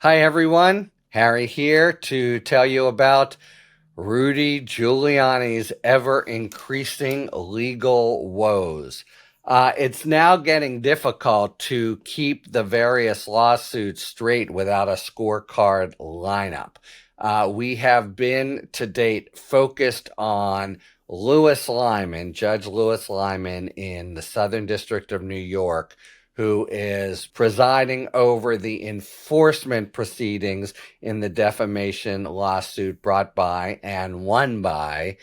Hi, everyone. Harry here to tell you about Rudy Giuliani's ever increasing legal woes. It's now getting difficult to keep the various lawsuits straight without a scorecard lineup. We have been to date focused on Judge Louis Lyman in the Southern District of New York, who is presiding over the enforcement proceedings in the defamation lawsuit brought by and won by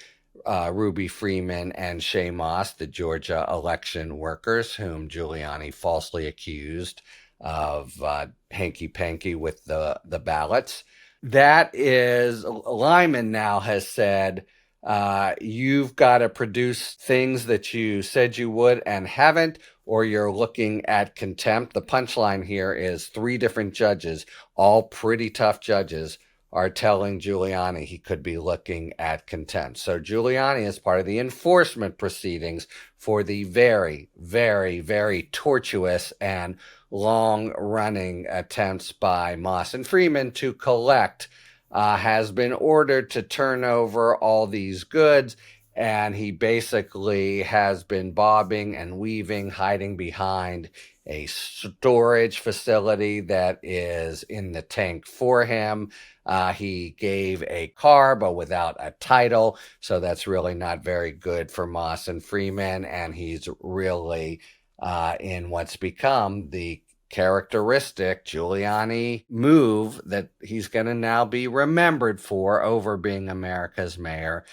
Ruby Freeman and Shay Moss, the Georgia election workers, whom Giuliani falsely accused of hanky-panky with the ballots. That is, Lyman now has said, you've got to produce things that you said you would and haven't, or you're looking at contempt. The punchline here is 3 different judges, all pretty tough judges, are telling Giuliani he could be looking at contempt. So Giuliani is part of the enforcement proceedings for the very, very, very tortuous and long-running attempts by Moss and Freeman to collect, has been ordered to turn over all these goods, and he basically has been bobbing and weaving, hiding behind a storage facility that is in the tank for him. He gave a car, but without a title, so that's really not very good for Moss and Freeman, and he's really in what's become the characteristic Giuliani move that he's going to now be remembered for over being America's mayor.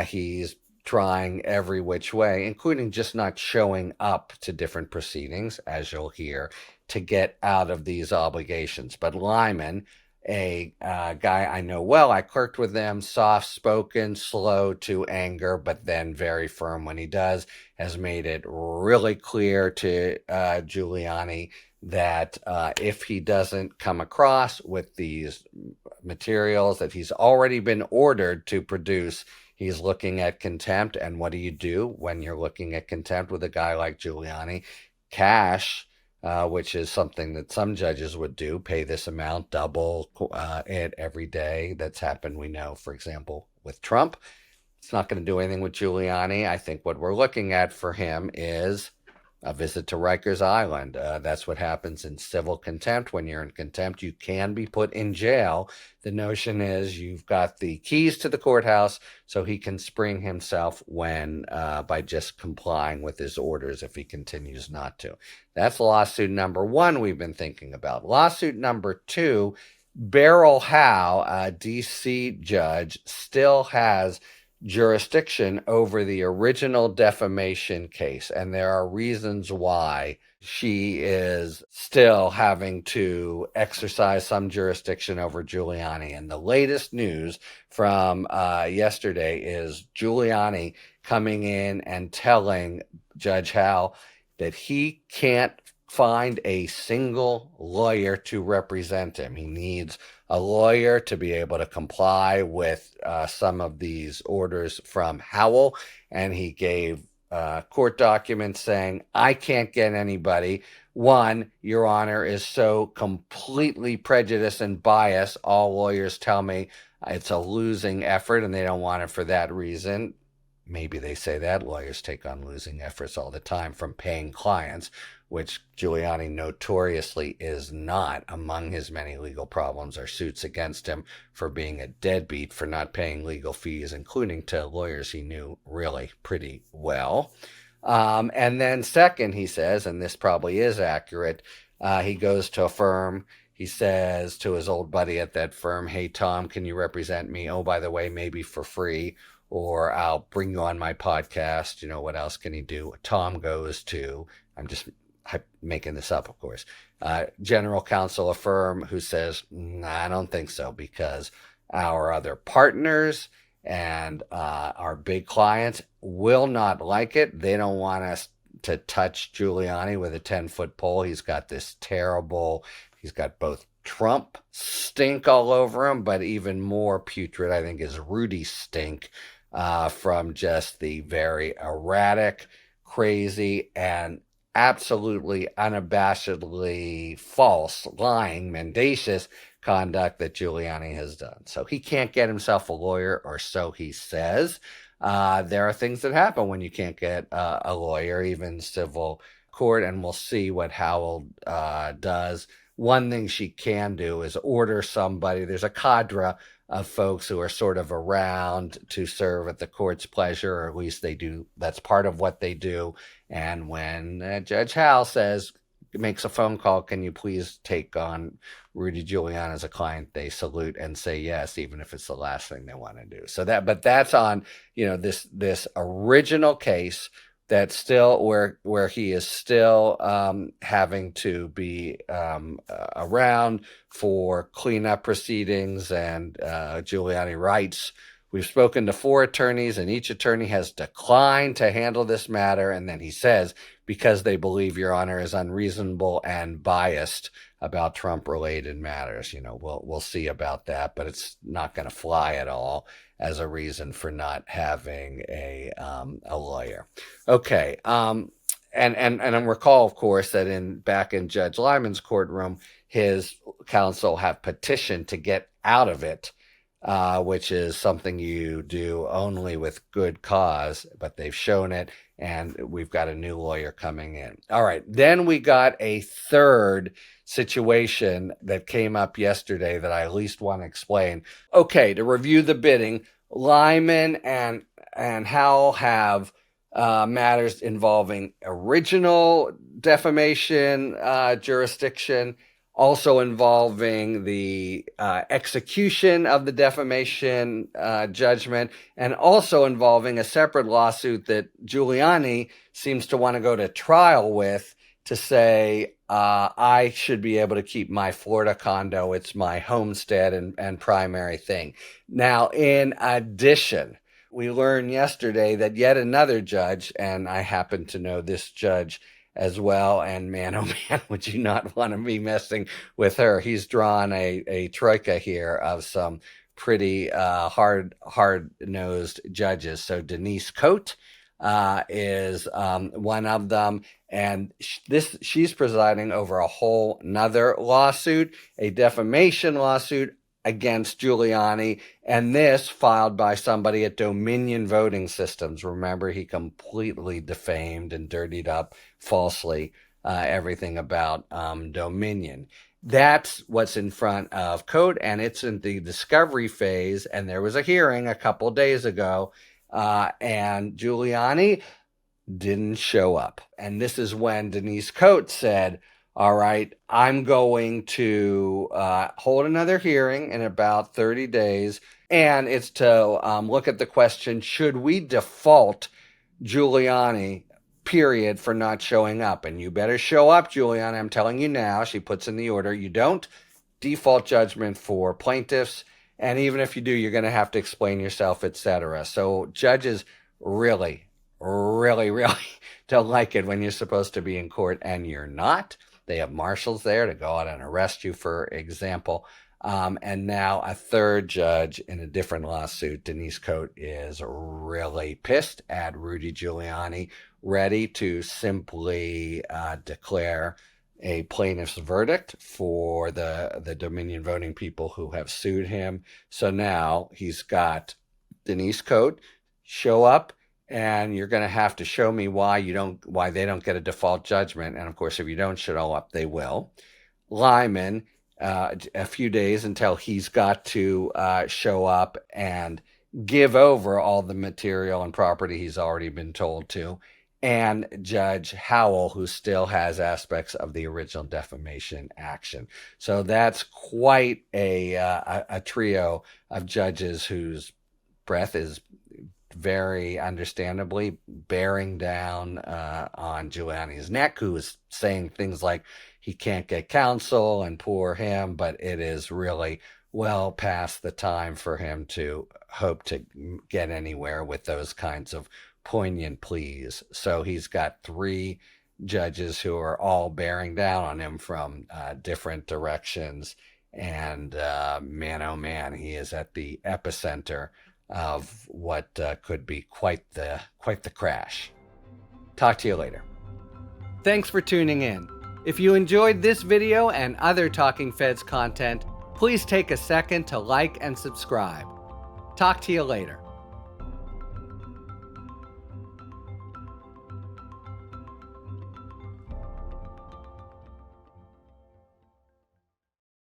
He's trying every which way, including just not showing up to different proceedings, as you'll hear, to get out of these obligations. But Lyman, a guy I know well, I clerked with him, soft-spoken, slow to anger, but then very firm when he does, has made it really clear to Giuliani that if he doesn't come across with these materials that he's already been ordered to produce, he's looking at contempt. And what do you do when you're looking at contempt with a guy like Giuliani? Cash, which is something that some judges would do, pay this amount, double it every day. That's happened, we know, for example, with Trump. It's not going to do anything with Giuliani. I think what we're looking at for him is a visit to Rikers Island. That's what happens in civil contempt. When you're in contempt, you can be put in jail. The notion is you've got the keys to the courthouse, so he can spring himself when by just complying with his orders if he continues not to. That's lawsuit number 1 we've been thinking about. Lawsuit number 2, Beryl Howe, a D.C. judge, still has jurisdiction over the original defamation case, and there are reasons why she is still having to exercise some jurisdiction over Giuliani. And the latest news from yesterday is Giuliani coming in and telling Judge Howe that he can't find a single lawyer to represent him. He needs a lawyer to be able to comply with some of these orders from Howell, and he gave court documents saying, I can't get anybody. 1, Your Honor, is so completely prejudiced and biased. All lawyers tell me it's a losing effort and they don't want it for that reason. Maybe they say that. Lawyers take on losing efforts all the time from paying clients, which Giuliani notoriously is not. Among his many legal problems are suits against him for being a deadbeat, for not paying legal fees, including to lawyers he knew really pretty well. And then second, he says, and this probably is accurate, he goes to a firm. He says to his old buddy at that firm, hey, Tom, can you represent me? Oh, by the way, maybe for free, or I'll bring you on my podcast. You know, what else can he do? Tom goes to, I'm just making this up, of course, general counsel, a firm, who says, I don't think so, because our other partners and our big clients will not like it. They don't want us to touch Giuliani with a 10-foot pole. He's got this terrible, he's got both Trump stink all over him, but even more putrid, I think, is Rudy stink from just the very erratic, crazy, and absolutely unabashedly false, lying, mendacious conduct that Giuliani has done. So he can't get himself a lawyer, or so he says. There are things that happen when you can't get a lawyer, even civil court, and we'll see what Howell does. One thing she can do is order somebody. There's a cadre of folks who are sort of around to serve at the court's pleasure, or at least they do. That's part of what they do. And when Judge Howell makes a phone call, can you please take on Rudy Giuliani as a client, they salute and say yes, even if it's the last thing they want to do. But that's on, this original case that's still where he is still having to be around for cleanup proceedings, and Giuliani writes, "We've spoken to 4 attorneys, and each attorney has declined to handle this matter." And then he says, "because they believe Your Honor is unreasonable and biased about Trump-related matters." We'll see about that, but it's not going to fly at all as a reason for not having a lawyer. Okay. And recall, of course, that back in Judge Lyman's courtroom, his counsel have petitioned to get out of it, which is something you do only with good cause, but they've shown it, and we've got a new lawyer coming in. All right, then we got a third situation that came up yesterday that I at least want to explain. Okay, to review the bidding, Lyman and Howell have matters involving original defamation jurisdiction, also involving the execution of the defamation judgment, and also involving a separate lawsuit that Giuliani seems to want to go to trial with, to say I should be able to keep my Florida condo. It's my homestead and primary thing. Now, in addition, we learned yesterday that yet another judge, and I happen to know this judge as well, and man, oh man, would you not want to be messing with her. He's drawn a troika here of some pretty hard-nosed judges. So Denise Cote is one of them, and she's presiding over a whole nother lawsuit, a defamation lawsuit against Giuliani, and this filed by somebody at Dominion Voting Systems. Remember, he completely defamed and dirtied up falsely everything about Dominion. That's what's in front of Code, and it's in the discovery phase, and there was a hearing a couple days ago, and Giuliani didn't show up. And this is when Denise Cote said, all right, I'm going to hold another hearing in about 30 days, and it's to look at the question, should we default Giuliani, period, for not showing up? And you better show up, Giuliani. I'm telling you now. She puts in the order. You don't default judgment for plaintiffs, and even if you do, you're going to have to explain yourself, etc. So judges really, really, really don't like it when you're supposed to be in court and you're not. They have marshals there to go out and arrest you, for example. And now a third judge in a different lawsuit, Denise Cote, is really pissed at Rudy Giuliani, ready to simply declare a plaintiff's verdict for the Dominion voting people who have sued him. So now he's got Denise Cote show up, and you're going to have to show me why they don't get a default judgment. And of course, if you don't show up, they will. Lyman, a few days until he's got to show up and give over all the material and property he's already been told to. And Judge Howell, who still has aspects of the original defamation action. So that's quite a trio of judges whose breath is very understandably bearing down on Giuliani's neck, who is saying things like he can't get counsel and poor him, but it is really well past the time for him to hope to get anywhere with those kinds of poignant pleas. So he's got 3 judges who are all bearing down on him from different directions, and man, oh man, he is at the epicenter of what could be quite the crash. Talk to you later. Thanks for tuning in. If you enjoyed this video and other Talking Feds content, please take a second to like and subscribe. Talk to you later.